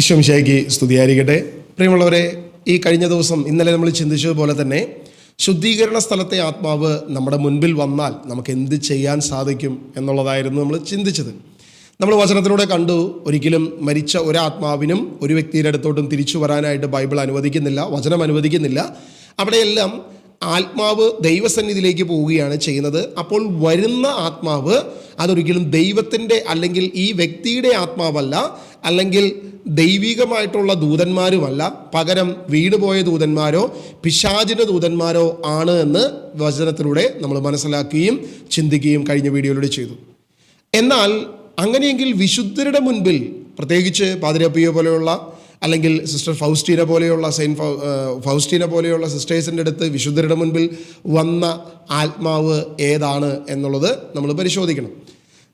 ഈശോ മിശിഹായ്ക്ക് സ്തുതിയായിരിക്കട്ടെ. പ്രിയമുള്ളവരെ, ഈ കഴിഞ്ഞ ദിവസം ഇന്നലെ നമ്മൾ ചിന്തിച്ചതുപോലെ തന്നെ ശുദ്ധീകരണ സ്ഥലത്തെ ആത്മാവ് നമ്മുടെ മുൻപിൽ വന്നാൽ നമുക്ക് എന്ത് ചെയ്യാൻ സാധിക്കും എന്നുള്ളതായിരുന്നു നമ്മൾ ചിന്തിച്ചത്. നമ്മൾ വചനത്തിലൂടെ കണ്ടു, ഒരിക്കലും മരിച്ച ഒരാത്മാവിനും ഒരു വ്യക്തിയുടെ അടുത്തോട്ടും തിരിച്ചു വരാനായിട്ട് ബൈബിൾ അനുവദിക്കുന്നില്ല, വചനം അനുവദിക്കുന്നില്ല. അവിടെയെല്ലാം ആത്മാവ് ദൈവസന്നിധിയിലേക്ക് പോവുകയാണ് ചെയ്യുന്നത്. അപ്പോൾ വരുന്ന ആത്മാവ് അതൊരിക്കലും ദൈവത്തിൻ്റെ അല്ലെങ്കിൽ ഈ വ്യക്തിയുടെ ആത്മാവല്ല, അല്ലെങ്കിൽ ദൈവികമായിട്ടുള്ള ദൂതന്മാരുമല്ല, പകരം വീണുപോയ ദൂതന്മാരോ പിശാചിൻ്റെ ദൂതന്മാരോ ആണ് എന്ന് വചനത്തിലൂടെ നമ്മൾ മനസ്സിലാക്കുകയും ചിന്തിക്കുകയും കഴിഞ്ഞ വീഡിയോയിലൂടെ ചെയ്തു. എന്നാൽ അങ്ങനെയെങ്കിൽ വിശുദ്ധരുടെ മുൻപിൽ, പ്രത്യേകിച്ച് പാതിരി പിയോ പോലെയുള്ള അല്ലെങ്കിൽ സിസ്റ്റർ ഫൗസ്റ്റീന പോലെയുള്ള ഫൗസ്റ്റീന പോലെയുള്ള സിസ്റ്റേഴ്സിൻ്റെ അടുത്ത് വിശുദ്ധരുടെ മുൻപിൽ വന്ന ആത്മാവ് ഏതാണ് എന്നുള്ളത് നമ്മൾ പരിശോധിക്കണം.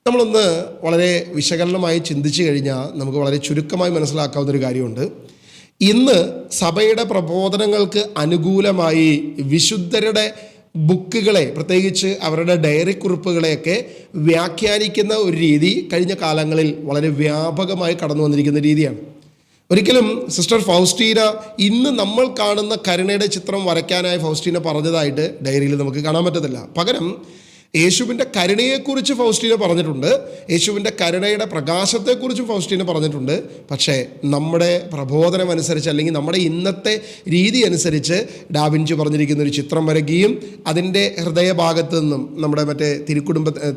നമ്മളൊന്ന് വളരെ വിശകലനമായി ചിന്തിച്ചു കഴിഞ്ഞാൽ നമുക്ക് വളരെ ചുരുക്കമായി മനസ്സിലാക്കാവുന്നൊരു കാര്യമുണ്ട്. ഇന്ന് സഭയുടെ പ്രബോധനങ്ങൾക്ക് അനുകൂലമായി വിശുദ്ധരുടെ ബുക്കുകളെ, പ്രത്യേകിച്ച് അവരുടെ ഡയറി കുറിപ്പുകളെയൊക്കെ വ്യാഖ്യാനിക്കുന്ന ഒരു രീതി കഴിഞ്ഞ കാലങ്ങളിൽ വളരെ വ്യാപകമായി കടന്നു വന്നിരിക്കുന്ന രീതിയാണ്. ഒരിക്കലും സിസ്റ്റർ ഫൗസ്റ്റീന ഇന്ന് നമ്മൾ കാണുന്ന കരുണയുടെ ചിത്രം വരയ്ക്കാനായി ഫൗസ്റ്റീന പറഞ്ഞതായിട്ട് ഡയറിയിൽ നമുക്ക് കാണാൻ പറ്റത്തില്ല. പകരം യേശുവിൻ്റെ കരുണയെക്കുറിച്ച് ഫൗസ്റ്റീന പറഞ്ഞിട്ടുണ്ട്, യേശുവിൻ്റെ കരുണയുടെ പ്രകാശത്തെക്കുറിച്ചും ഫൗസ്റ്റീന പറഞ്ഞിട്ടുണ്ട്. പക്ഷേ നമ്മുടെ പ്രബോധനം അനുസരിച്ച് അല്ലെങ്കിൽ നമ്മുടെ ഇന്നത്തെ രീതി അനുസരിച്ച് ഡാവിഞ്ചി പറഞ്ഞിരിക്കുന്ന ഒരു ചിത്രം വരയ്ക്കുകയും അതിൻ്റെ ഹൃദയഭാഗത്ത് നിന്നും, നമ്മുടെ മറ്റേ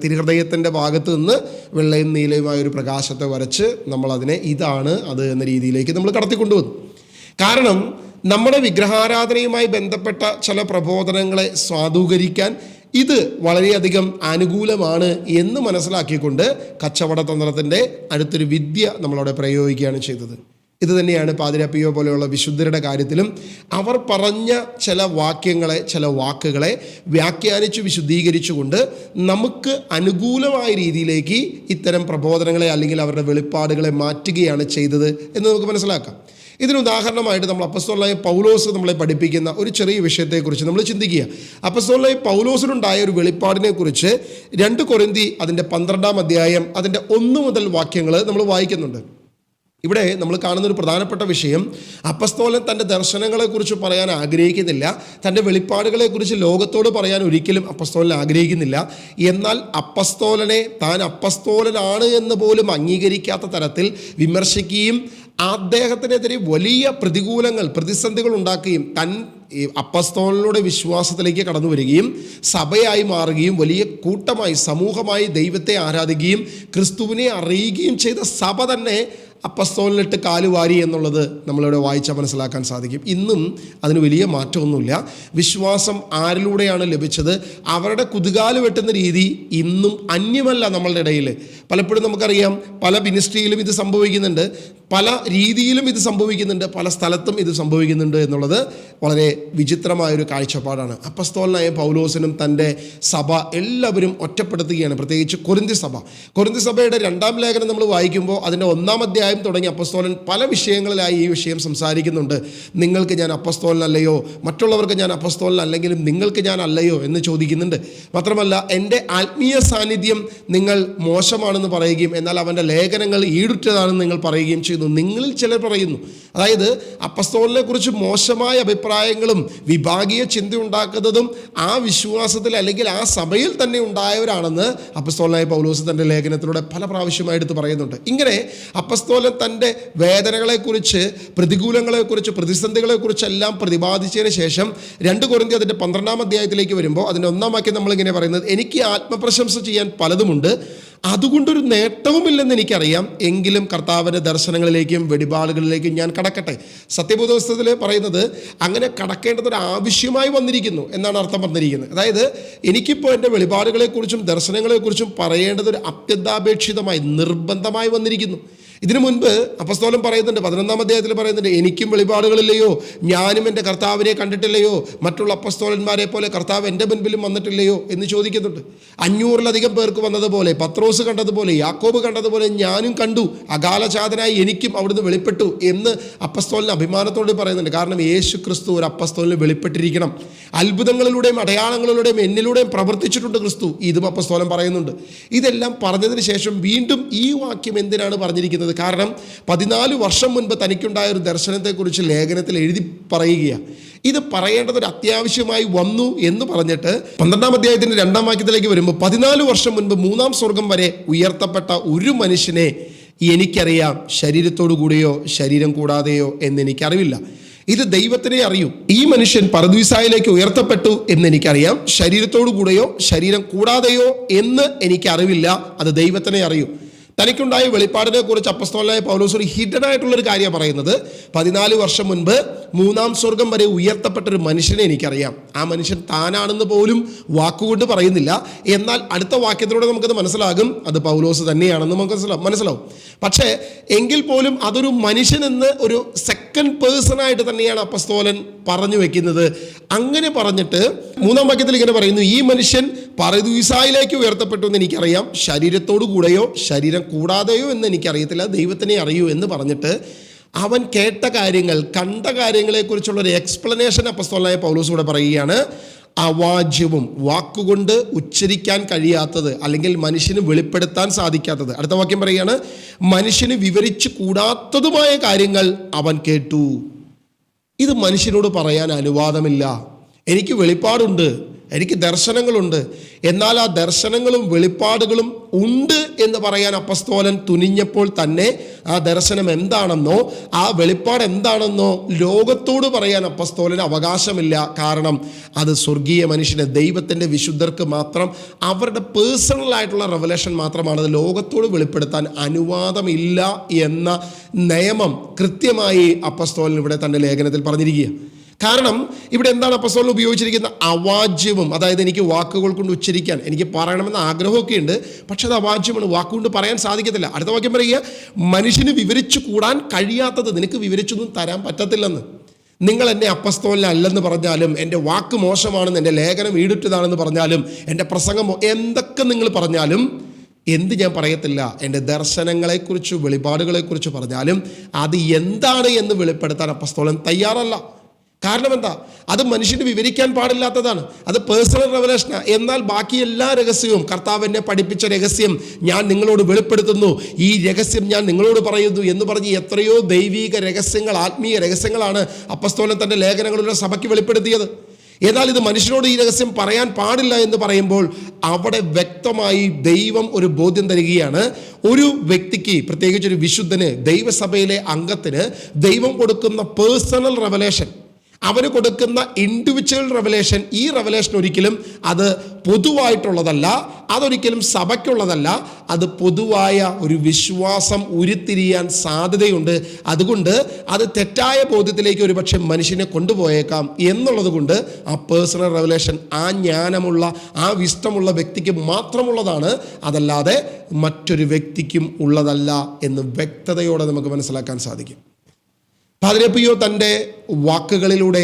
തിരുഹൃദയത്തിൻ്റെ ഭാഗത്ത് നിന്ന് വെള്ളയും നീലയുമായ ഒരു പ്രകാശത്തെ വരച്ച് നമ്മളതിനെ ഇതാണ് അത് എന്ന രീതിയിലേക്ക് നമ്മൾ കടത്തിക്കൊണ്ടുവന്നു. കാരണം നമ്മുടെ വിഗ്രഹാരാധനയുമായി ബന്ധപ്പെട്ട ചില പ്രബോധനങ്ങളെ സ്വാധൂകരിക്കാൻ ഇത് വളരെയധികം അനുകൂലമാണ് എന്ന് മനസ്സിലാക്കിക്കൊണ്ട് കച്ചവട തന്ത്രത്തിൻ്റെ അടുത്തൊരു വിദ്യ നമ്മളവിടെ പ്രയോഗിക്കുകയാണ് ചെയ്തത്. ഇത് തന്നെയാണ് പാതിരി പിയോ പോലെയുള്ള വിശുദ്ധരുടെ കാര്യത്തിലും. അവർ പറഞ്ഞ ചില വാക്യങ്ങളെ, ചില വാക്കുകളെ വ്യാഖ്യാനിച്ച് വിശുദ്ധീകരിച്ചുകൊണ്ട് നമുക്ക് അനുകൂലമായ രീതിയിലേക്ക് ഇത്തരം പ്രബോധനങ്ങളെ അല്ലെങ്കിൽ അവരുടെ വെളിപ്പാടുകളെ മാറ്റുകയാണ് ചെയ്തത് എന്ന് നമുക്ക് മനസ്സിലാക്കാം. ഇതിന് ഉദാഹരണമായിട്ട് നമ്മൾ അപ്പസ്തോലനായ പൗലോസ് നമ്മളെ പഠിപ്പിക്കുന്ന ഒരു ചെറിയ വിഷയത്തെക്കുറിച്ച് നമ്മൾ ചിന്തിക്കുക. അപ്പസ്തോലനായ പൗലോസിനുണ്ടായ ഒരു വെളിപ്പാടിനെ കുറിച്ച് 2 കൊരിന്തി അതിൻ്റെ 12-ാം അധ്യായം അതിൻ്റെ 1 മുതൽ വാക്യങ്ങൾ നമ്മൾ വായിക്കുന്നുണ്ട്. ഇവിടെ നമ്മൾ കാണുന്നൊരു പ്രധാനപ്പെട്ട വിഷയം, അപ്പസ്തോലൻ തൻ്റെ ദർശനങ്ങളെക്കുറിച്ച് പറയാൻ ആഗ്രഹിക്കുന്നില്ല, തൻ്റെ വെളിപ്പാടുകളെക്കുറിച്ച് ലോകത്തോട് പറയാൻ ഒരിക്കലും അപ്പസ്തോലൻ ആഗ്രഹിക്കുന്നില്ല. എന്നാൽ അപ്പസ്തോലനെ താൻ അപ്പസ്തോലനാണ് എന്ന് പോലും അംഗീകരിക്കാത്ത തരത്തിൽ വിമർശിക്കുകയും അദ്ദേഹത്തിനെതിരെ വലിയ പ്രതിസന്ധികൾ ഉണ്ടാക്കുകയും അപ്പസ്തോലനുടെ വിശ്വാസത്തിലേക്ക് കടന്നു വരികയും സഭയായി മാറുകയും വലിയ കൂട്ടമായി സമൂഹമായി ദൈവത്തെ ആരാധിക്കുകയും ക്രിസ്തുവിനെ അറിയുകയും ചെയ്ത സഭ തന്നെ അപ്പസ്തോലനിട്ട് കാലുവാരി എന്നുള്ളത് നമ്മളിവിടെ വായിച്ചാൽ മനസ്സിലാക്കാൻ സാധിക്കും. ഇന്നും അതിന് വലിയ മാറ്റമൊന്നുമില്ല. വിശ്വാസം ആരിലൂടെയാണ് ലഭിച്ചത്, അവരുടെ കുതുകാല് വെട്ടുന്ന രീതി ഇന്നും അന്യമല്ല നമ്മളുടെ ഇടയിൽ. പലപ്പോഴും നമുക്കറിയാം, പല മിനിസ്ട്രിയിലും ഇത് സംഭവിക്കുന്നുണ്ട്, പല രീതിയിലും ഇത് സംഭവിക്കുന്നുണ്ട്, പല സ്ഥലത്തും ഇത് സംഭവിക്കുന്നുണ്ട് എന്നുള്ളത് വളരെ വിചിത്രമായൊരു കാഴ്ചപ്പാടാണ്. അപ്പസ്തോലനായ പൗലോസിനും തൻ്റെ സഭ എല്ലാവരും ഒറ്റപ്പെടുത്തുകയാണ്, പ്രത്യേകിച്ച് കൊരിന്തി സഭയുടെ 2-ാം ലേഖനം നമ്മൾ വായിക്കുമ്പോൾ അതിൻ്റെ 1-ാം അധ്യായം തുടങ്ങി അപ്പസ്തോലൻ പല വിഷയങ്ങളിലായി ഈ വിഷയം സംസാരിക്കുന്നുണ്ട്. നിങ്ങൾക്ക് ഞാൻ അപ്പസ്തോലനല്ലയോ, മറ്റുള്ളവർക്ക് ഞാൻ അപ്പസ്തോലനല്ലെങ്കിലും നിങ്ങൾക്ക് ഞാൻ അല്ലയോ എന്ന് ചോദിക്കുന്നുണ്ട്. മാത്രമല്ല, എൻ്റെ ആത്മീയ സാന്നിധ്യം നിങ്ങൾ മോശമാണെന്ന് പറയുകയും എന്നാൽ അവൻ്റെ ലേഖനങ്ങൾ ഈടുറ്റതാണെന്ന് നിങ്ങൾ പറയുകയും ചെയ്യുന്നു. നിങ്ങളിൽ ചിലർ പറയുന്നു, അതായത് അപ്പസ്തോലനെ കുറിച്ച് മോശമായ അഭിപ്രായങ്ങളും വിഭാഗീയ ചിന്ത ഉണ്ടാക്കുന്നതും ആ വിശ്വാസത്തിൽ അല്ലെങ്കിൽ ആ സഭയിൽ തന്നെ ഉണ്ടായവരാണെന്ന് അപ്പസ്തോലനായ പൗലോസ് തൻ്റെ ലേഖനത്തിലൂടെ പല പ്രാവശ്യമായി എടുത്ത് പറയുന്നുണ്ട്. ഇങ്ങനെ അപ്പസ്തോലൻ തൻ്റെ വേദനകളെക്കുറിച്ച്, പ്രതികൂലങ്ങളെക്കുറിച്ച്, പ്രതിസന്ധികളെക്കുറിച്ചെല്ലാം പ്രതിപാദിച്ചതിന് ശേഷം 2 കൊരിന്തി അതിൻ്റെ 12-ാം അധ്യായത്തിലേക്ക് വരുമ്പോൾ അതിൻ്റെ 1-ാം വാക്യം നമ്മളിങ്ങനെ പറയുന്നത്, എനിക്ക് ആത്മപ്രശംസ ചെയ്യാൻ പലതുമുണ്ട്, അതുകൊണ്ടൊരു നേട്ടവുമില്ലെന്ന് എനിക്കറിയാം, എങ്കിലും കർത്താവിൻ്റെ ദർശനങ്ങളിലേക്കും വെളിപാടുകളിലേക്കും ഞാൻ കടക്കട്ടെ. സത്യബോധപുസ്തകത്തിൽ പറയുന്നത് അങ്ങനെ കടക്കേണ്ടതൊരു ആവശ്യമായി വന്നിരിക്കുന്നു എന്നാണ് അർത്ഥം പറഞ്ഞിരിക്കുന്നത്. അതായത് എനിക്കിപ്പോൾ എൻ്റെ വെളിപാടുകളെക്കുറിച്ചും ദർശനങ്ങളെക്കുറിച്ചും പറയേണ്ടതൊരു അത്യന്താപേക്ഷിതമായി, നിർബന്ധമായി വന്നിരിക്കുന്നു. ഇതിനു മുൻപ് അപ്പസ്തോലൻ പറയുന്നുണ്ട്, 11-ാം അധ്യായത്തിൽ പറയുന്നുണ്ട്, എനിക്കും വെളിപാടുകളില്ലയോ, ഞാനും എൻ്റെ കർത്താവിനെ കണ്ടിട്ടില്ലയോ, മറ്റുള്ള അപ്പസ്തോലന്മാരെ പോലെ കർത്താവ് എൻ്റെ മുൻപിലും വന്നിട്ടില്ലയോ എന്ന് ചോദിക്കുന്നുണ്ട്. 500-ലധികം പേർക്ക് വന്നതുപോലെ, പത്രോസ് കണ്ടതുപോലെ, യാക്കോബ് കണ്ടതുപോലെ ഞാനും കണ്ടു, അകാലചാതനായി എനിക്കും അവിടുന്ന് വെളിപ്പെട്ടു എന്ന് അപ്പസ്തോലൻ അഭിമാനത്തോട് പറയുന്നുണ്ട്. കാരണം യേശു ക്രിസ്തു ഒരു അപ്പസ്തോലിന് വെളിപ്പെട്ടിരിക്കണം. അത്ഭുതങ്ങളിലൂടെയും അടയാളങ്ങളിലൂടെയും എന്നിലൂടെയും പ്രവർത്തിച്ചിട്ടുണ്ട് ക്രിസ്തു, ഇതും അപ്പസ്തോലൻ പറയുന്നുണ്ട്. ഇതെല്ലാം പറഞ്ഞതിന് ശേഷം വീണ്ടും ഈ വാക്യം എന്തിനാണ് പറഞ്ഞിരിക്കുന്നത്? കാരണം 14 വർഷം മുൻപ് തനിക്കുണ്ടായ ഒരു ദർശനത്തെക്കുറിച്ച് ലേഖനത്തിൽ എഴുതി പറയുകയാണ്. ഇത് പറയേണ്ടത് ഒരു അത്യാവശ്യമായി വന്നു എന്ന് പറഞ്ഞിട്ട് 12-ാം അധ്യായത്തിൻ്റെ 2-ാം വാക്യത്തിലേക്ക് വരുമ്പോൾ 14 വർഷം മുൻപ് 3-ാം സ്വർഗം വരെ ഉയർത്തപ്പെട്ട ഒരു മനുഷ്യനെ എനിക്കറിയാം, ശരീരത്തോടു കൂടിയോ ശരീരം കൂടാതെയോ എന്നെനിക്കറിവില്ല. ഇത് ദൈവത്തിനെ അറിയൂ. ഈ മനുഷ്യൻ പറുദീസായിലേക്ക് ഉയർത്തപ്പെട്ടു എന്ന് എനിക്കറിയാം, ശരീരത്തോടു കൂടെയോ ശരീരം കൂടാതെയോ എന്ന് എനിക്കറിവില്ല. അത് ദൈവത്തിനെ അറിയൂ. തനിക്കുണ്ടായ വെളിപ്പാടിനെ കുറിച്ച് അപ്പസ്തോലനായ പൗലോസ് ഒരു ഹിഡൻ ആയിട്ടുള്ളൊരു കാര്യമാണ് പറയുന്നത്. 14 വർഷം മുൻപ് 3-ാം സ്വർഗം വരെ ഉയർത്തപ്പെട്ടൊരു മനുഷ്യനെ എനിക്കറിയാം. ആ മനുഷ്യൻ താനാണെന്ന് പോലും വാക്കുകൊണ്ട് പറയുന്നില്ല. എന്നാൽ അടുത്ത വാക്യത്തിലൂടെ നമുക്കത് മനസ്സിലാകും, അത് പൗലോസ് തന്നെയാണെന്ന് നമുക്ക് മനസ്സിലാവും. പക്ഷേ എങ്കിൽ പോലും അതൊരു മനുഷ്യനെന്ന് ഒരു സെക്കൻഡ് പേഴ്സണായിട്ട് തന്നെയാണ് അപ്പസ്തോലൻ പറഞ്ഞു വെക്കുന്നത്. അങ്ങനെ പറഞ്ഞിട്ട് 3-ാം വാക്യത്തിൽ ഇങ്ങനെ പറയുന്നു, ഈ മനുഷ്യൻ പറുദീസായിലേക്ക് ഉയർത്തപ്പെട്ടു എന്ന് എനിക്കറിയാം, ശരീരത്തോടു കൂടെയോ ശരീരം കൂടാതെയോ എന്ന് എനിക്കറിയത്തില്ല, ദൈവത്തിനെ അറിയൂ എന്ന് പറഞ്ഞിട്ട് അവൻ കേട്ട കാര്യങ്ങൾ, കണ്ട കാര്യങ്ങളെക്കുറിച്ചുള്ളൊരു എക്സ്പ്ലനേഷൻ അപ്പസ്തോലനായ പൗലോസ് കൂടെ പറയുകയാണ്. അവാച്യവും വാക്കുകൊണ്ട് ഉച്ചരിക്കാൻ കഴിയാത്തത്, അല്ലെങ്കിൽ മനുഷ്യന് വെളിപ്പെടുത്താൻ സാധിക്കാത്തത്. അടുത്ത വാക്യം പറയുകയാണ്, മനുഷ്യന് വിവരിച്ചു കൂടാത്തതുമായ കാര്യങ്ങൾ അവൻ കേട്ടു. ഇത് മനുഷ്യനോട് പറയാൻ അനുവാദമില്ല. എനിക്ക് വെളിപ്പാടുണ്ട്, എനിക്ക് ദർശനങ്ങളുണ്ട്, എന്നാൽ ആ ദർശനങ്ങളും വെളിപ്പാടുകളും ഉണ്ട് എന്ന് പറയാൻ അപ്പസ്തോലൻ തുനിഞ്ഞപ്പോൾ തന്നെ ആ ദർശനം എന്താണെന്നോ ആ വെളിപ്പാട് എന്താണെന്നോ ലോകത്തോട് പറയാൻ അപ്പസ്തോലന് അവകാശമില്ല. കാരണം അത് സ്വർഗീയ മനുഷ്യന്, ദൈവത്തിൻ്റെ വിശുദ്ധർക്ക് മാത്രം അവരുടെ പേഴ്സണലായിട്ടുള്ള റെവലേഷൻ മാത്രമാണ്. അത് ലോകത്തോട് വെളിപ്പെടുത്താൻ അനുവാദമില്ല എന്ന നിയമം കൃത്യമായി അപ്പസ്തോലൻ ഇവിടെ തൻ്റെ ലേഖനത്തിൽ പറഞ്ഞിരിക്കുക. കാരണം ഇവിടെ എന്താണ് അപ്പസ്തോലൻ ഉപയോഗിച്ചിരിക്കുന്ന അവാച്യവും, അതായത് എനിക്ക് വാക്കുകൾ കൊണ്ട് ഉച്ചരിക്കാൻ, എനിക്ക് പറയണമെന്ന ആഗ്രഹമൊക്കെ ഉണ്ട്, പക്ഷെ അത് അവാച്യമാണ്, വാക്കുകൊണ്ട് പറയാൻ സാധിക്കത്തില്ല. അടുത്ത വാക്യം പറയുക, മനുഷ്യന് വിവരിച്ചു കൂടാൻ കഴിയാത്തത് നിനക്ക് വിവരിച്ചൊന്നും തരാൻ പറ്റത്തില്ലെന്ന്. നിങ്ങൾ എന്നെ അപ്പസ്തോലനല്ലെന്ന് പറഞ്ഞാലും, എൻ്റെ വാക്ക് മോശമാണെന്ന്, എൻ്റെ ലേഖനം ഈടുറ്റതാണെന്ന് പറഞ്ഞാലും, എൻ്റെ പ്രസംഗം എന്തൊക്കെ നിങ്ങൾ പറഞ്ഞാലും എന്ത് ഞാൻ പറയത്തില്ല. എൻ്റെ ദർശനങ്ങളെക്കുറിച്ച് വെളിപാടുകളെക്കുറിച്ച് പറഞ്ഞാലും അത് എന്താണ് എന്ന് വെളിപ്പെടുത്താൻ അപ്പസ്തോലൻ തയ്യാറല്ല. കാരണം എന്താ? അത് മനുഷ്യന് വിവരിക്കാൻ പാടില്ലാത്തതാണ്, അത് പേഴ്സണൽ റെവലേഷനാണ്. എന്നാൽ ബാക്കി എല്ലാ രഹസ്യവും, കർത്താവ് എന്നെ പഠിപ്പിച്ച രഹസ്യം ഞാൻ നിങ്ങളോട് വെളിപ്പെടുത്തുന്നു, ഈ രഹസ്യം ഞാൻ നിങ്ങളോട് പറയുന്നു എന്ന് പറഞ്ഞ് എത്രയോ ദൈവിക രഹസ്യങ്ങൾ, ആത്മീയ രഹസ്യങ്ങളാണ് അപ്പസ്തോലൻ തൻ്റെ ലേഖനങ്ങളിലൂടെ സഭയ്ക്ക് വെളിപ്പെടുത്തിയത്. എന്നാൽ ഇത് മനുഷ്യനോട് ഈ രഹസ്യം പറയാൻ പാടില്ല എന്ന് പറയുമ്പോൾ അവിടെ വ്യക്തമായി ദൈവം ഒരു ബോധ്യം തരികയാണ്. ഒരു വ്യക്തിക്ക്, പ്രത്യേകിച്ച് ഒരു വിശുദ്ധന്, ദൈവസഭയിലെ അംഗത്തിന് ദൈവം കൊടുക്കുന്ന പേഴ്സണൽ റെവലേഷൻ, അവന് കൊടുക്കുന്ന ഇൻഡിവിജ്വൽ റെവലേഷൻ, ഈ റെവലേഷൻ ഒരിക്കലും അത് പൊതുവായിട്ടുള്ളതല്ല, അതൊരിക്കലും സഭയ്ക്കുള്ളതല്ല, അത് പൊതുവായ ഒരു വിശ്വാസം ഉരുത്തിരിയാൻ സാധ്യതയുണ്ട്. അതുകൊണ്ട് അത് തെറ്റായ ബോധ്യത്തിലേക്ക് ഒരുപക്ഷെ മനുഷ്യനെ കൊണ്ടുപോയേക്കാം എന്നുള്ളത് കൊണ്ട് ആ പേഴ്സണൽ റെവലേഷൻ ആ ജ്ഞാനമുള്ള, ആ വിസ്റ്റമുള്ള വ്യക്തിക്ക് മാത്രമുള്ളതാണ്, അതല്ലാതെ മറ്റൊരു വ്യക്തിക്കും ഉള്ളതല്ല എന്ന് വ്യക്തതയോടെ നമുക്ക് മനസ്സിലാക്കാൻ സാധിക്കും. പാദ്രി പിയോ തൻ്റെ വാക്കുകളിലൂടെ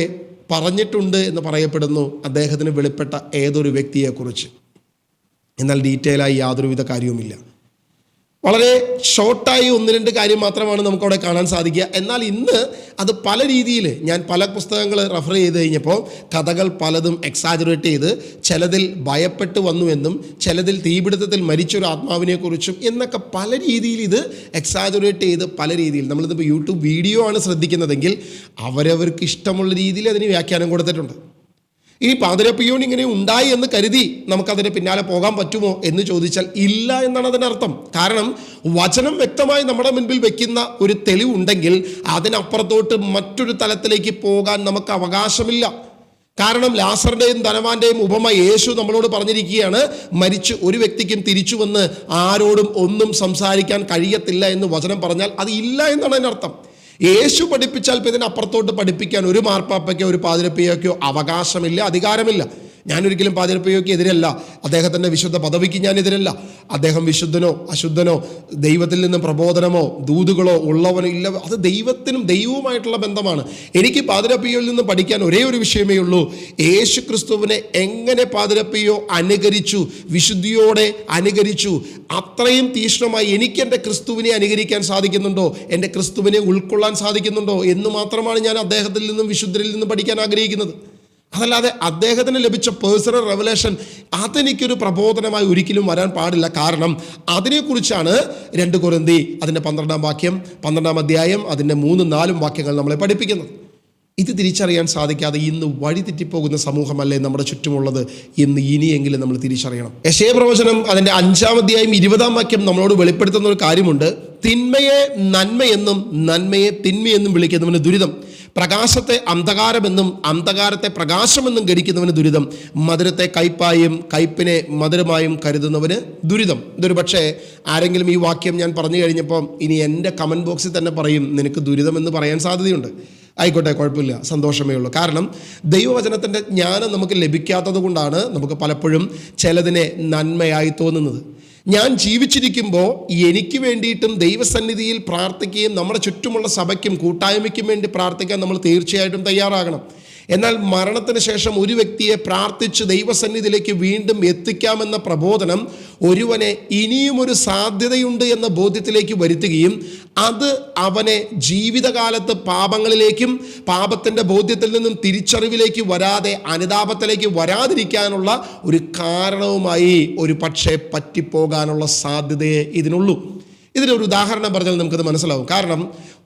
പറഞ്ഞിട്ടുണ്ട് എന്ന് പറയപ്പെടുന്നു അദ്ദേഹത്തിന് വെളിപ്പെട്ട ഏതൊരു വ്യക്തിയെക്കുറിച്ച്. എന്നാൽ ഡീറ്റെയിലായി യാതൊരുവിധ കാര്യവുമില്ല. വളരെ ഷോർട്ടായി 1-2 കാര്യം മാത്രമാണ് നമുക്കവിടെ കാണാൻ സാധിക്കുക. എന്നാൽ ഇന്ന് അത് പല രീതിയിൽ, ഞാൻ പല പുസ്തകങ്ങൾ റെഫർ ചെയ്ത് കഴിഞ്ഞപ്പോൾ കഥകൾ പലതും എക്സാജറേറ്റ് ചെയ്ത്, ചിലതിൽ ഭയപ്പെട്ട് വന്നു എന്നും ചിലതിൽ തീപിടുത്തത്തിൽ മരിച്ചൊരു ആത്മാവിനെക്കുറിച്ചും എന്നൊക്കെ പല രീതിയിൽ ഇത് എക്സാജറേറ്റ് ചെയ്ത് പല രീതിയിൽ, നമ്മളിതിപ്പോൾ യൂട്യൂബ് വീഡിയോ ആണ് ശ്രദ്ധിക്കുന്നതെങ്കിൽ അവരവർക്ക് ഇഷ്ടമുള്ള രീതിയിൽ അതിന് വ്യാഖ്യാനം കൊടുത്തിട്ടുണ്ട്. ഇനി പാദ്രി പിയോൻ ഇങ്ങനെ ഉണ്ടായി എന്ന് കരുതി നമുക്കതിന് പിന്നാലെ പോകാൻ പറ്റുമോ എന്ന് ചോദിച്ചാൽ ഇല്ല എന്നാണ് അതിനർത്ഥം. കാരണം വചനം വ്യക്തമായി നമ്മുടെ മുൻപിൽ വെക്കുന്ന ഒരു തെളിവുണ്ടെങ്കിൽ അതിനപ്പുറത്തോട്ട് മറ്റൊരു തലത്തിലേക്ക് പോകാൻ നമുക്ക് അവകാശമില്ല. കാരണം ലാസറിൻ്റെയും ധനവാന്റെയും ഉപമ യേശു നമ്മളോട് പറഞ്ഞിരിക്കുകയാണ്, മരിച്ച് ഒരു വ്യക്തിക്കും തിരിച്ചു വന്ന് ആരോടും ഒന്നും സംസാരിക്കാൻ കഴിയത്തില്ല എന്ന് വചനം പറഞ്ഞാൽ അത് ഇല്ല എന്നാണ് അതിനർത്ഥം. യേശു പഠിപ്പിച്ചാൽ ഇതിനപ്പുറത്തോട്ട് പഠിപ്പിക്കാൻ ഒരു മാർപ്പാപ്പയ്ക്കോ ഒരു പാദ്രി പിയോയ്ക്കോ അവകാശമില്ല, അധികാരമില്ല. ഞാനൊരിക്കലും പാദ്രി പിയോയ്ക്ക് എതിരല്ല, അദ്ദേഹത്തിൻ്റെ വിശുദ്ധ പദവിക്ക് ഞാൻ എതിരല്ല. അദ്ദേഹം വിശുദ്ധനോ അശുദ്ധനോ, ദൈവത്തിൽ നിന്ന് പ്രബോധനമോ ദൂതുകളോ ഉള്ളവനോ ഇല്ല, അത് ദൈവത്തിനും ദൈവവുമായിട്ടുള്ള ബന്ധമാണ്. എനിക്ക് പാദ്രി പിയോയിൽ നിന്ന് പഠിക്കാൻ ഒരേ ഒരു വിഷയമേ ഉള്ളൂ, യേശു ക്രിസ്തുവിനെ എങ്ങനെ പാദ്രി പിയോ അനുകരിച്ചു, വിശുദ്ധിയോടെ അനുകരിച്ചു, അത്രയും തീക്ഷ്ണമായി എനിക്ക് എൻ്റെ ക്രിസ്തുവിനെ അനുകരിക്കാൻ സാധിക്കുന്നുണ്ടോ, എൻ്റെ ക്രിസ്തുവിനെ ഉൾക്കൊള്ളാൻ സാധിക്കുന്നുണ്ടോ എന്ന് മാത്രമാണ് ഞാൻ അദ്ദേഹത്തിൽ നിന്നും വിശുദ്ധരിൽ നിന്നും പഠിക്കാൻ ആഗ്രഹിക്കുന്നത്. അതല്ലാതെ അദ്ദേഹത്തിന് ലഭിച്ച പേഴ്സണൽ റെവലേഷൻ അതെനിക്കൊരു പ്രബോധനമായി ഒരിക്കലും വരാൻ പാടില്ല. കാരണം അതിനെക്കുറിച്ചാണ് 2 കൊരിന്തി അതിൻ്റെ 12-ാം വാക്യം, 12-ാം അധ്യായം അതിൻ്റെ 3-4 വാക്യങ്ങൾ നമ്മളെ പഠിപ്പിക്കുന്നത്. ഇത് തിരിച്ചറിയാൻ സാധിക്കാതെ ഇന്ന് വഴിതെറ്റിപ്പോകുന്ന സമൂഹമല്ലേ നമ്മുടെ ചുറ്റുമുള്ളത് എന്ന് ഇനിയെങ്കിലും നമ്മൾ തിരിച്ചറിയണം. യെശയ്യാ പ്രവചനം അതിൻ്റെ 5-ാം അധ്യായം 20-ാം വാക്യം നമ്മളോട് വെളിപ്പെടുത്തുന്ന ഒരു കാര്യമുണ്ട്. തിന്മയെ നന്മയെന്നും നന്മയെ തിന്മയെന്നും വിളിക്കുന്നവന് ദുരിതം. പ്രകാശത്തെ അന്ധകാരമെന്നും അന്ധകാരത്തെ പ്രകാശമെന്നും ഗണിക്കുന്നവന് ദുരിതം. മധുരത്തെ കയ്പായും കയ്പിനെ മധുരമായും കരുതുന്നവന് ദുരിതം. ഇതൊരു പക്ഷേ ആരെങ്കിലും ഈ വാക്യം ഞാൻ പറഞ്ഞു കഴിഞ്ഞപ്പോൾ ഇനി എൻ്റെ കമൻറ്റ് ബോക്സിൽ തന്നെ പറയും നിനക്ക് ദുരിതം എന്ന് പറയാൻ സാധ്യതയുണ്ട്. ആയിക്കോട്ടെ, കുഴപ്പമില്ല, സന്തോഷമേ ഉള്ളൂ. കാരണം ദൈവവചനത്തിൻ്റെ ജ്ഞാനം നമുക്ക് ലഭിക്കാത്തത് കൊണ്ടാണ് നമുക്ക് പലപ്പോഴും ചിലതിനെ നന്മയായി തോന്നുന്നത്. ഞാൻ ജീവിച്ചിരിക്കുമ്പോൾ എനിക്ക് വേണ്ടിയിട്ടും ദൈവസന്നിധിയിൽ പ്രാർത്ഥിക്കുകയും നമ്മുടെ ചുറ്റുമുള്ള സഭയ്ക്കും കൂട്ടായ്മയ്ക്കും വേണ്ടി പ്രാർത്ഥിക്കാൻ നമ്മൾ തീർച്ചയായിട്ടും തയ്യാറാകണം. എന്നാൽ മരണത്തിന് ശേഷം ഒരു വ്യക്തിയെ പ്രാർത്ഥിച്ച് ദൈവസന്നിധിയിലേക്ക് വീണ്ടും എത്തിക്കാമെന്ന പ്രബോധനം ഒരുവനെ ഇനിയും ഒരു സാധ്യതയുണ്ട് എന്ന ബോധ്യത്തിലേക്ക് വരുത്തുകയും അത് അവനെ ജീവിതകാലത്ത് പാപങ്ങളിലേക്കും പാപത്തിൻ്റെ ബോധ്യത്തിൽ നിന്നും തിരിച്ചറിവിലേക്ക് വരാതെ അനുതാപത്തിലേക്ക് വരാതിരിക്കാനുള്ള ഒരു കാരണവുമായി ഒരു പക്ഷേ പറ്റിപ്പോകാനുള്ള സാധ്യതയെ ഇതിനുള്ളൂ. ഇതിനൊരു ഉദാഹരണം പറഞ്ഞാൽ നമുക്കത് മനസ്സിലാവും. കാരണം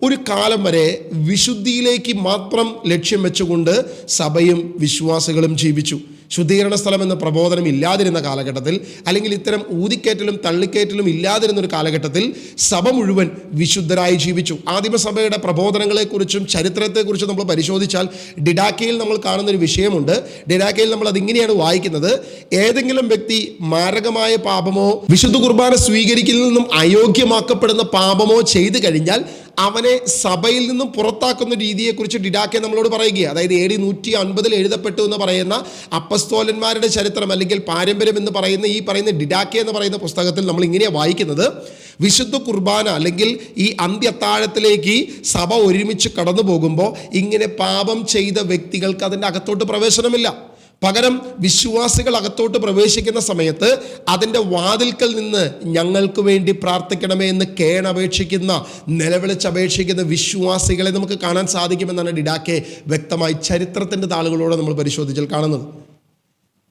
ഒരു കാലം വരെ വിശുദ്ധിയിലേക്ക് മാത്രം ലക്ഷ്യം വെച്ചുകൊണ്ട് സഭയും വിശ്വാസികളും ജീവിച്ചു. ശുദ്ധീകരണ സ്ഥലം എന്ന പ്രബോധനം ഇല്ലാതിരുന്ന കാലഘട്ടത്തിൽ, അല്ലെങ്കിൽ ഇത്തരം ഊതിക്കയറ്റലും തള്ളിക്കയറ്റലും ഇല്ലാതിരുന്ന ഒരു കാലഘട്ടത്തിൽ സഭ മുഴുവൻ വിശുദ്ധരായി ജീവിച്ചു. ആദിമസഭയുടെ പ്രബോധനങ്ങളെക്കുറിച്ചും ചരിത്രത്തെക്കുറിച്ചും നമ്മൾ പരിശോധിച്ചാൽ ഡിഡാക്കയിൽ നമ്മൾ കാണുന്നൊരു വിഷയമുണ്ട്. ഡിഡാക്കയിൽ നമ്മൾ അതിങ്ങനെയാണ് വായിക്കുന്നത്: ഏതെങ്കിലും വ്യക്തി മാരകമായ പാപമോ വിശുദ്ധ കുർബാന സ്വീകരിക്കുന്നതിൽ നിന്നും അയോഗ്യമാക്കപ്പെടുന്ന പാപമോ ചെയ്തു കഴിഞ്ഞാൽ അവനെ സഭയിൽ നിന്നും പുറത്താക്കുന്ന രീതിയെക്കുറിച്ച് ഡിഡാക്കെ നമ്മളോട് പറയുക. അതായത് AD 150 എഴുതപ്പെട്ടു എന്ന് പറയുന്ന അപ്പസ്തോലന്മാരുടെ ചരിത്രം അല്ലെങ്കിൽ പാരമ്പര്യം എന്ന് പറയുന്ന ഈ പറയുന്ന ഡിഡാക്കെ എന്ന് പറയുന്ന പുസ്തകത്തിൽ നമ്മൾ ഇങ്ങനെയാണ് വായിക്കുന്നത്: വിശുദ്ധ കുർബാന അല്ലെങ്കിൽ ഈ അന്ത്യത്താഴത്തിലേക്ക് സഭ ഒരുമിച്ച് കടന്നു പോകുമ്പോൾ ഇങ്ങനെ പാപം ചെയ്ത വ്യക്തികൾക്ക് അതിൻ്റെ അകത്തോട്ട് പ്രവേശനമില്ല. പകരം വിശ്വാസികൾ അകത്തോട്ട് പ്രവേശിക്കുന്ന സമയത്ത് അതിൻ്റെ വാതിൽക്കൽ നിന്ന് ഞങ്ങൾക്ക് വേണ്ടി പ്രാർത്ഥിക്കണമേ എന്ന് കേണപേക്ഷിക്കുന്ന, നിലവിളിച്ചപേക്ഷിക്കുന്ന വിശ്വാസികളെ നമുക്ക് കാണാൻ സാധിക്കുമെന്നാണ് ഡിഡാക്കെ വ്യക്തമായി ചരിത്രത്തിൻ്റെ താളുകളോടെ നമ്മൾ പരിശോധിച്ചാൽ കാണുന്നത്.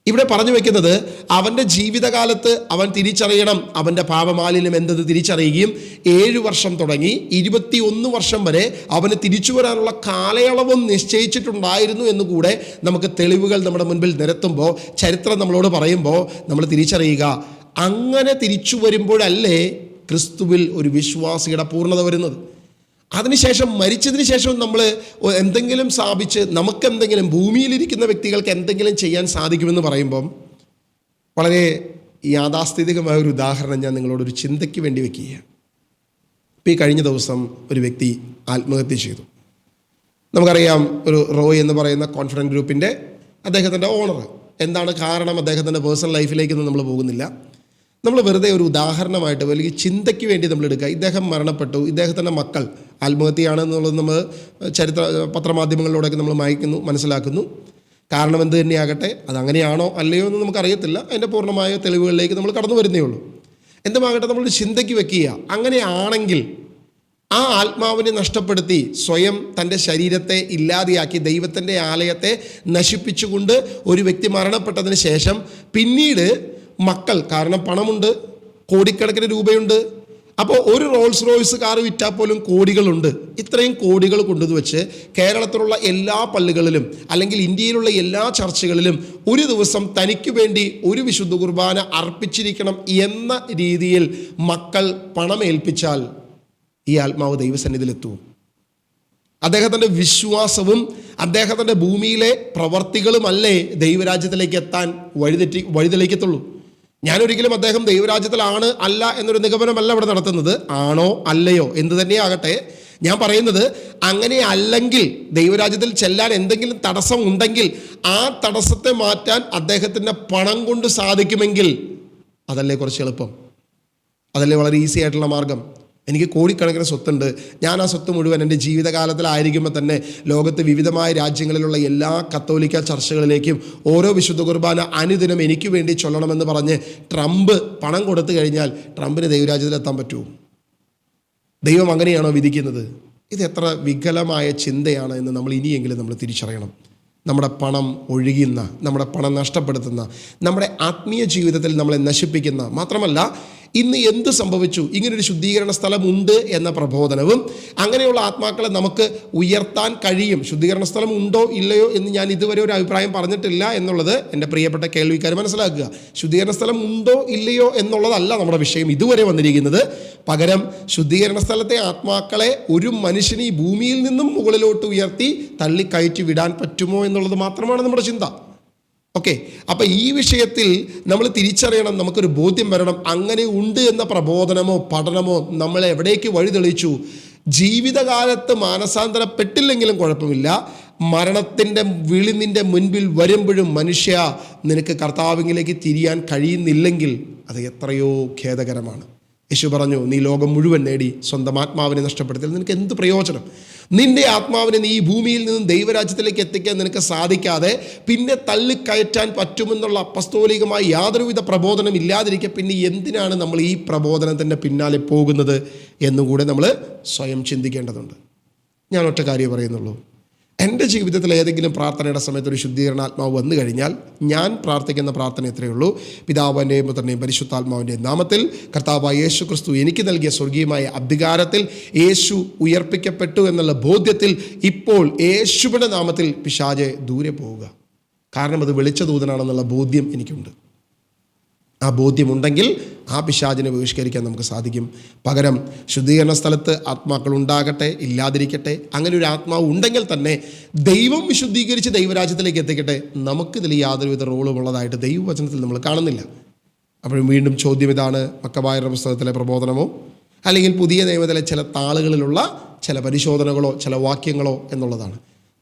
ഇവിടെ പറഞ്ഞു വെക്കുന്നത് അവൻ്റെ ജീവിതകാലത്ത് അവൻ തിരിച്ചറിയണം അവൻ്റെ പാപമാലിന്യം എന്തെന്ന് തിരിച്ചറിയുകയും 7 വർഷം തുടങ്ങി 21 വർഷം വരെ അവന് തിരിച്ചു വരാനുള്ള കാലയളവും നിശ്ചയിച്ചിട്ടുണ്ടായിരുന്നു എന്നുകൂടെ നമുക്ക് തെളിവുകൾ നമ്മുടെ മുൻപിൽ നിരത്തുമ്പോൾ, ചരിത്രം നമ്മളോട് പറയുമ്പോൾ നമ്മൾ തിരിച്ചറിയുക, അങ്ങനെ തിരിച്ചു വരുമ്പോഴല്ലേ ക്രിസ്തുവിൽ ഒരു വിശ്വാസിയുടെ പൂർണ്ണത വരുന്നത്. അതിനുശേഷം മരിച്ചതിന് ശേഷം നമ്മൾ എന്തെങ്കിലും സ്ഥാപിച്ച് നമുക്കെന്തെങ്കിലും ഭൂമിയിലിരിക്കുന്ന വ്യക്തികൾക്ക് എന്തെങ്കിലും ചെയ്യാൻ സാധിക്കുമെന്ന് പറയുമ്പം വളരെ യാഥാസ്ഥിതികമായ ഒരു ഉദാഹരണം ഞാൻ നിങ്ങളോടൊരു ചിന്തയ്ക്ക് വേണ്ടി വയ്ക്കുകയാണ്. ഇപ്പോൾ ഈ കഴിഞ്ഞ ദിവസം ഒരു വ്യക്തി ആത്മഹത്യ ചെയ്തു. നമുക്കറിയാം, ഒരു റോയ് എന്ന് പറയുന്ന കോൺഫിഡൻറ്റ് ഗ്രൂപ്പിൻ്റെ അദ്ദേഹത്തിൻ്റെ ഓണർ. എന്താണ് കാരണം അദ്ദേഹത്തിൻ്റെ പേഴ്സണൽ ലൈഫിലേക്കൊന്നും നമ്മൾ പോകുന്നില്ല. നമ്മൾ വെറുതെ ഒരു ഉദാഹരണമായിട്ട് അല്ലെങ്കിൽ ചിന്തയ്ക്ക് വേണ്ടി നമ്മൾ എടുക്കുക. ഇദ്ദേഹം മരണപ്പെട്ടു, ഇദ്ദേഹത്തിൻ്റെ മക്കൾ ആത്മഹത്യയാണെന്നുള്ളത് നമ്മൾ പത്രമാധ്യമങ്ങളിലൂടെയൊക്കെ നമ്മൾ മനസ്സിലാക്കുന്നു. കാരണം എന്ത് തന്നെയാകട്ടെ, അതങ്ങനെയാണോ അല്ലയോ എന്ന് നമുക്കറിയത്തില്ല. അതിൻ്റെ പൂർണ്ണമായ തെളിവുകളിലേക്ക് നമ്മൾ കടന്നു വരുന്നേ ഉള്ളൂ. എന്തുമാകട്ടെ, നമ്മളൊരു ചിന്തയ്ക്ക് വെക്കുക. അങ്ങനെയാണെങ്കിൽ ആ ആത്മാവിനെ നഷ്ടപ്പെടുത്തി സ്വയം തൻ്റെ ശരീരത്തെ ഇല്ലാതെയാക്കി ദൈവത്തിൻ്റെ ആലയത്തെ നശിപ്പിച്ചുകൊണ്ട് ഒരു വ്യക്തി മരണപ്പെട്ടതിന് ശേഷം പിന്നീട് മക്കൾ, കാരണം പണമുണ്ട്, കോടിക്കണക്കിന് രൂപയുണ്ട്, അപ്പോൾ ഒരു റോൾസ് റോയ്സ് കാർ വിറ്റാൽ പോലും കോടികളുണ്ട്. ഇത്രയും കോടികൾ കൊണ്ടുവച്ച് കേരളത്തിലുള്ള എല്ലാ പള്ളികളിലും അല്ലെങ്കിൽ ഇന്ത്യയിലുള്ള എല്ലാ ചർച്ചുകളിലും ഒരു ദിവസം തനിക്ക് വേണ്ടി ഒരു വിശുദ്ധ കുർബാന അർപ്പിച്ചിരിക്കണം എന്ന രീതിയിൽ മക്കൾ പണമേൽപ്പിച്ചാൽ ഈ ആത്മാവ് ദൈവസന്നിധിയിലെത്തും. അദ്ദേഹത്തിൻ്റെ വിശ്വാസവും അദ്ദേഹത്തിൻ്റെ ഭൂമിയിലെ പ്രവർത്തികളുമല്ലേ ദൈവരാജ്യത്തിലേക്ക് എത്താൻ വഴിതെളിക്കത്തുള്ളൂ. ഞാനൊരിക്കലും അദ്ദേഹം ദൈവരാജ്യത്തിലാണ് അല്ല എന്നൊരു നിഗമനമല്ല ഇവിടെ നടത്തുന്നത്. ആണോ അല്ലയോ എന്ത് തന്നെയാകട്ടെ, ഞാൻ പറയുന്നത് അങ്ങനെ അല്ലെങ്കിൽ ദൈവരാജ്യത്തിൽ ചെല്ലാൻ എന്തെങ്കിലും തടസ്സം ഉണ്ടെങ്കിൽ ആ തടസ്സത്തെ മാറ്റാൻ അദ്ദേഹത്തിൻ്റെ പണം കൊണ്ട് സാധിക്കുമെങ്കിൽ അതല്ലേ കുറച്ച് എളുപ്പം, അതല്ലേ വളരെ ഈസി ആയിട്ടുള്ള മാർഗം. എനിക്ക് കോടിക്കണക്കിന് സ്വത്തുണ്ട്, ഞാൻ ആ സ്വത്ത് മുഴുവൻ എൻ്റെ ജീവിതകാലത്തിലായിരിക്കുമ്പോൾ തന്നെ ലോകത്ത് വിവിധമായ രാജ്യങ്ങളിലുള്ള എല്ലാ കത്തോലിക്ക ചർച്ചകളിലേക്കും ഓരോ വിശുദ്ധ കുർബാന അനുദിനം എനിക്ക് വേണ്ടി ചൊല്ലണമെന്ന് പറഞ്ഞ് ട്രംപ് പണം കൊടുത്തു കഴിഞ്ഞാൽ ട്രംപിന് ദൈവരാജ്യത്തിലെത്താൻ പറ്റുമോ? ദൈവം അങ്ങനെയാണോ വിധിക്കുന്നത്? ഇത് എത്ര വികലമായ ചിന്തയാണ് എന്ന് നമ്മൾ ഇനിയെങ്കിലും നമ്മൾ തിരിച്ചറിയണം. നമ്മുടെ പണം ഒഴുകുന്ന, നമ്മുടെ പണം നഷ്ടപ്പെടുത്തുന്ന, നമ്മുടെ ആത്മീയ ജീവിതത്തിൽ നമ്മളെ നശിപ്പിക്കുന്ന, മാത്രമല്ല ഇന്ന് എന്ത് സംഭവിച്ചു, ഇങ്ങനൊരു ശുദ്ധീകരണ സ്ഥലമുണ്ട് എന്ന പ്രബോധനവും അങ്ങനെയുള്ള ആത്മാക്കളെ നമുക്ക് ഉയർത്താൻ കഴിയും. ശുദ്ധീകരണ സ്ഥലം ഉണ്ടോ ഇല്ലയോ എന്ന് ഞാൻ ഇതുവരെ ഒരു അഭിപ്രായം പറഞ്ഞിട്ടില്ല എന്നുള്ളത് എൻ്റെ പ്രിയപ്പെട്ട കേൾവിക്കാർ മനസ്സിലാക്കുക. ശുദ്ധീകരണ സ്ഥലം ഉണ്ടോ ഇല്ലയോ എന്നുള്ളതല്ല നമ്മുടെ വിഷയം ഇതുവരെ വന്നിരിക്കുന്നത്. പകരം ശുദ്ധീകരണ സ്ഥലത്തെ ആത്മാക്കളെ ഒരു മനുഷ്യന് ഈ ഭൂമിയിൽ നിന്നും മുകളിലോട്ട് ഉയർത്തി തള്ളിക്കയറ്റി വിടാൻ പറ്റുമോ എന്നുള്ളത് മാത്രമാണ് നമ്മുടെ ചിന്ത. ഓക്കെ, അപ്പം ഈ വിഷയത്തിൽ നമ്മൾ തിരിച്ചറിയണം, നമുക്കൊരു ബോധ്യം വരണം. അങ്ങനെ ഉണ്ട് എന്ന പ്രബോധനമോ പഠനമോ നമ്മളെ എവിടേക്ക് വഴി തെളിയിച്ചു? ജീവിതകാലത്ത് മാനസാന്തരപ്പെട്ടില്ലെങ്കിലും കുഴപ്പമില്ല, മരണത്തിൻ്റെ വിളി നിൻ്റെ മുൻപിൽ വരുമ്പോഴും മനുഷ്യ നിനക്ക് കർത്താവിലേക്ക് തിരിയാൻ കഴിയുന്നില്ലെങ്കിൽ അത് എത്രയോ ഖേദകരമാണ്. യേശു പറഞ്ഞു, നീ ലോകം മുഴുവൻ നേടി സ്വന്തം ആത്മാവിനെ നഷ്ടപ്പെടുത്തിയാൽ നിനക്ക് എന്ത് പ്രയോജനം? നിന്റെ ആത്മാവിനെ നീ ഈ ഭൂമിയിൽ നിന്നും ദൈവരാജ്യത്തിലേക്ക് എത്തിക്കാൻ നിനക്ക് സാധിക്കാതെ പിന്നെ തള്ളിക്കയറ്റാൻ പറ്റുമെന്നുള്ള അപ്പസ്തോലികമായ യാതൊരുവിധ പ്രബോധനം ഇല്ലാതിരിക്കെ പിന്നെ എന്തിനാണ് നമ്മൾ ഈ പ്രബോധനത്തിൻ്റെ പിന്നാലെ പോകുന്നത് എന്നുകൂടെ നമ്മൾ സ്വയം ചിന്തിക്കേണ്ടതുണ്ട്. ഞാൻ ഒറ്റ കാര്യം പറയുന്നുള്ളൂ. എൻ്റെ ജീവിതത്തിൽ ഏതെങ്കിലും പ്രാർത്ഥനയുടെ സമയത്ത് ഒരു ശുദ്ധീകരണാത്മാവ് വന്നു കഴിഞ്ഞാൽ ഞാൻ പ്രാർത്ഥിക്കുന്ന പ്രാർത്ഥന ഇത്രയേ ഉള്ളൂ: പിതാവിൻ്റെയും പുത്രൻ്റെയും പരിശുദ്ധാത്മാവിൻ്റെയും നാമത്തിൽ കർത്താവായ യേശു ക്രിസ്തു എനിക്ക് നൽകിയ സ്വർഗീയമായ അധികാരത്തിൽ യേശു ഉയർപ്പിക്കപ്പെട്ടു എന്നുള്ള ബോധ്യത്തിൽ ഇപ്പോൾ യേശുവിൻ്റെ നാമത്തിൽ പിശാചെ ദൂരെ പോവുക. കാരണം അത് വെളിച്ച ദൂതനാണെന്നുള്ള ബോധ്യം എനിക്കുണ്ട്. ആ ബോധ്യമുണ്ടെങ്കിൽ ആ പിശാചിനെ ബഹിഷ്കരിക്കാൻ നമുക്ക് സാധിക്കും. പകരം ശുദ്ധീകരണ സ്ഥലത്ത് ആത്മാക്കൾ ഉണ്ടാകട്ടെ, ഇല്ലാതിരിക്കട്ടെ, അങ്ങനെ ഒരു ആത്മാവ് ഉണ്ടെങ്കിൽ തന്നെ ദൈവം വിശുദ്ധീകരിച്ച് ദൈവരാജ്യത്തിലേക്ക് എത്തിക്കട്ടെ. നമുക്കിതിൽ യാതൊരുവിധ റോളും ഉള്ളതായിട്ട് ദൈവവചനത്തിൽ നമ്മൾ കാണുന്നില്ല. അപ്പോഴും വീണ്ടും ചോദ്യം ഇതാണ്: മക്കബായരുടെ പുസ്തകത്തിലെ പ്രബോധനമോ അല്ലെങ്കിൽ പുതിയ നിയമത്തിലെ ചില താളുകളിലുള്ള ചില പരിശോധനകളോ ചില വാക്യങ്ങളോ എന്നുള്ളതാണ്.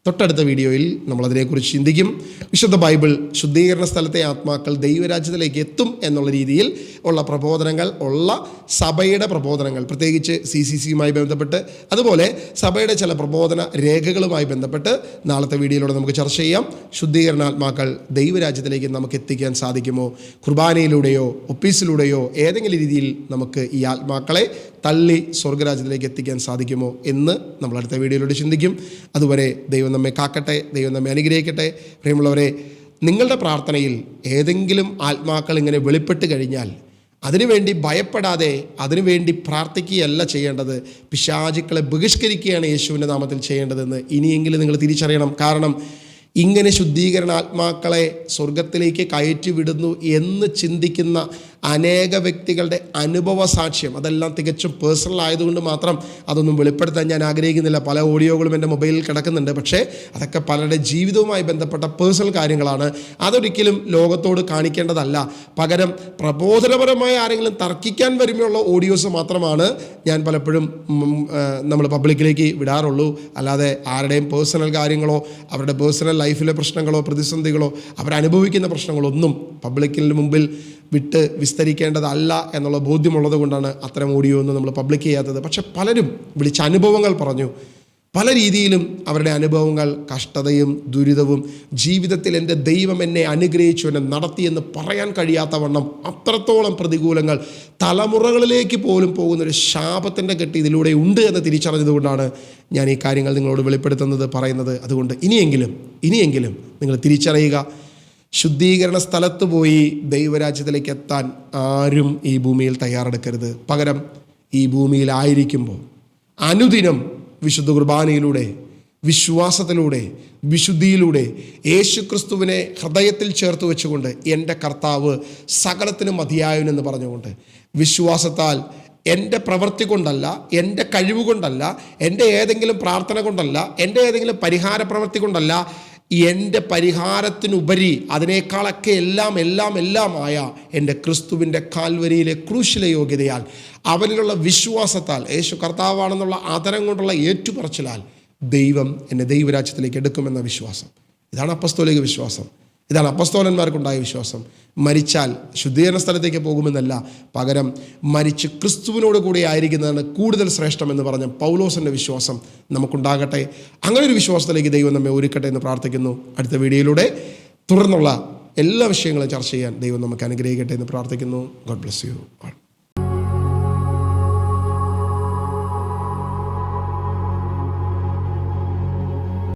തൊട്ടടുത്ത വീഡിയോയിൽ നമ്മളതിനെക്കുറിച്ച് ചിന്തിക്കും. വിശുദ്ധ ബൈബിൾ ശുദ്ധീകരണ സ്ഥലത്തെ ആത്മാക്കൾ ദൈവരാജ്യത്തിലേക്ക് എത്തും എന്നുള്ള രീതിയിൽ ഉള്ള പ്രബോധനങ്ങൾ ഉള്ള സഭയുടെ പ്രബോധനങ്ങൾ, പ്രത്യേകിച്ച് CCCയുമായി ബന്ധപ്പെട്ട്, അതുപോലെ സഭയുടെ ചില പ്രബോധന രേഖകളുമായി ബന്ധപ്പെട്ട് നാളത്തെ വീഡിയോയിലൂടെ നമുക്ക് ചർച്ച ചെയ്യാം. ശുദ്ധീകരണാത്മാക്കൾ ദൈവരാജ്യത്തിലേക്ക് നമുക്ക് എത്തിക്കാൻ സാധിക്കുമോ? കുർബാനയിലൂടെയോ ഒപ്പീസിലൂടെയോ ഏതെങ്കിലും രീതിയിൽ നമുക്ക് ഈ ആത്മാക്കളെ തള്ളി സ്വർഗരാജ്യത്തിലേക്ക് എത്തിക്കാൻ സാധിക്കുമോ എന്ന് നമ്മൾ അടുത്ത വീഡിയോയിലൂടെ ചിന്തിക്കും. അതുവരെ ദൈവം നമ്മെ കാക്കട്ടെ, ദൈവം നമ്മെ അനുഗ്രഹിക്കട്ടെ. പ്രിയമുള്ളവരെ, നിങ്ങളുടെ പ്രാർത്ഥനയിൽ ഏതെങ്കിലും ആത്മാക്കൾ ഇങ്ങനെ വെളിപ്പെട്ട് കഴിഞ്ഞാൽ അതിനുവേണ്ടി ഭയപ്പെടാതെ അതിനുവേണ്ടി പ്രാർത്ഥിക്കുകയല്ല ചെയ്യേണ്ടത്, പിശാചുക്കളെ ബഹിഷ്കരിക്കുകയാണ് യേശുവിൻ്റെ നാമത്തിൽ ചെയ്യേണ്ടതെന്ന് ഇനിയെങ്കിലും നിങ്ങൾ തിരിച്ചറിയണം. കാരണം ഇങ്ങനെ ശുദ്ധീകരണ ആത്മാക്കളെ സ്വർഗത്തിലേക്ക് കയറ്റി വിടുന്നു എന്ന് ചിന്തിക്കുന്ന അനേക വ്യക്തികളുടെ അനുഭവ സാക്ഷ്യം, അതെല്ലാം തികച്ചും പേഴ്സണൽ ആയതുകൊണ്ട് മാത്രം അതൊന്നും വെളിപ്പെടുത്താൻ ഞാൻ ആഗ്രഹിക്കുന്നില്ല. പല ഓഡിയോകളും എൻ്റെ മൊബൈലിൽ കിടക്കുന്നുണ്ട്. പക്ഷേ അതൊക്കെ പലരുടെ ജീവിതവുമായി ബന്ധപ്പെട്ട പേഴ്സണൽ കാര്യങ്ങളാണ്. അതൊരിക്കലും ലോകത്തോട് കാണിക്കേണ്ടതല്ല. പകരം പ്രബോധനപരമായ ആരെങ്കിലും തർക്കിക്കാൻ വരുമ്പോഴുള്ള ഓഡിയോസ് മാത്രമാണ് ഞാൻ പലപ്പോഴും നമ്മൾ പബ്ലിക്കിലേക്ക് വിടാറുള്ളൂ. അല്ലാതെ ആരുടെയും പേഴ്സണൽ കാര്യങ്ങളോ അവരുടെ പേഴ്സണൽ ലൈഫിലെ പ്രശ്നങ്ങളോ പ്രതിസന്ധികളോ അവരനുഭവിക്കുന്ന പ്രശ്നങ്ങളൊന്നും പബ്ലിക്കിന് മുമ്പിൽ വിട്ട് വിസ്തരിക്കേണ്ടതല്ല എന്നുള്ള ബോധ്യമുള്ളത് കൊണ്ടാണ് അത്തരം ഓഡിയോ ഒന്നും നമ്മൾ പബ്ലിക് ചെയ്യാത്തത്. പക്ഷെ പലരും വിളിച്ച അനുഭവങ്ങൾ പറഞ്ഞു. പല രീതിയിലും അവരുടെ അനുഭവങ്ങൾ കഷ്ടതയും ദുരിതവും, ജീവിതത്തിൽ എൻ്റെ ദൈവം എന്നെ അനുഗ്രഹിച്ചു, എന്നെ നടത്തിയെന്ന് പറയാൻ കഴിയാത്തവണ്ണം അത്രത്തോളം പ്രതികൂലങ്ങൾ, തലമുറകളിലേക്ക് പോലും പോകുന്നൊരു ശാപത്തിൻ്റെ കെട്ട് ഇതിലൂടെ ഉണ്ട് എന്ന് തിരിച്ചറിഞ്ഞതുകൊണ്ടാണ് ഞാൻ ഈ കാര്യങ്ങൾ നിങ്ങളോട് വെളിപ്പെടുത്തുന്നത്, പറയുന്നത്. അതുകൊണ്ട് ഇനിയെങ്കിലും നിങ്ങൾ തിരിച്ചറിയുക, ശുദ്ധീകരണ സ്ഥലത്ത് പോയി ദൈവരാജ്യത്തിലേക്ക് എത്താൻ ആരും ഈ ഭൂമിയിൽ തയ്യാറെടുക്കരുത്. പകരം ഈ ഭൂമിയിലായിരിക്കുമ്പോൾ അനുദിനം വിശുദ്ധ കുർബാനയിലൂടെ, വിശ്വാസത്തിലൂടെ, വിശുദ്ധിയിലൂടെ യേശുക്രിസ്തുവിനെ ഹൃദയത്തിൽ ചേർത്ത് വെച്ചുകൊണ്ട് എൻ്റെ കർത്താവ് സകലത്തിനും മതിയായവനെന്ന് പറഞ്ഞുകൊണ്ട്, വിശ്വാസത്താൽ എൻ്റെ പ്രവൃത്തി കൊണ്ടല്ല, എൻ്റെ കഴിവ് കൊണ്ടല്ല, എൻ്റെ ഏതെങ്കിലും പ്രാർത്ഥന കൊണ്ടല്ല, എൻ്റെ ഏതെങ്കിലും പരിഹാര പ്രവൃത്തി കൊണ്ടല്ല, എൻ്റെ പരിഹാരത്തിനുപരി അതിനേക്കാളൊക്കെ എല്ലാമായ എൻ്റെ ക്രിസ്തുവിൻ്റെ കാൽവരിയിലെ ക്രൂശിലെ യോഗ്യതയാൽ, അവനിലുള്ള വിശ്വാസത്താൽ, യേശു കർത്താവാണെന്നുള്ള ആദരം കൊണ്ടുള്ള ഏറ്റുപറച്ചിലാൽ ദൈവം എന്നെ ദൈവരാജ്യത്തിലേക്ക് എടുക്കുമെന്ന വിശ്വാസം. ഇതാണ് അപ്പസ്തോലിക വിശ്വാസം. ഇതാണ് അപ്പസ്തോലന്മാർക്കുണ്ടായ വിശ്വാസം. മരിച്ചാൽ ശുദ്ധീകരണ സ്ഥലത്തേക്ക് പോകുമെന്നല്ല, പകരം മരിച്ച് ക്രിസ്തുവിനോട് കൂടി ആയിരിക്കുന്നതാണ് കൂടുതൽ ശ്രേഷ്ഠമെന്ന് പറഞ്ഞ പൗലോസിൻ്റെ വിശ്വാസം നമുക്കുണ്ടാകട്ടെ. അങ്ങനെ ഒരു വിശ്വാസത്തിലേക്ക് ദൈവം നമ്മെ ഒരുക്കട്ടെ എന്ന് പ്രാർത്ഥിക്കുന്നു. അടുത്ത വീഡിയോയിലൂടെ തുടർന്നുള്ള എല്ലാ വിഷയങ്ങളും ചർച്ച ചെയ്യാൻ ദൈവം നമുക്ക് അനുഗ്രഹിക്കട്ടെ എന്ന് പ്രാർത്ഥിക്കുന്നു. God bless you.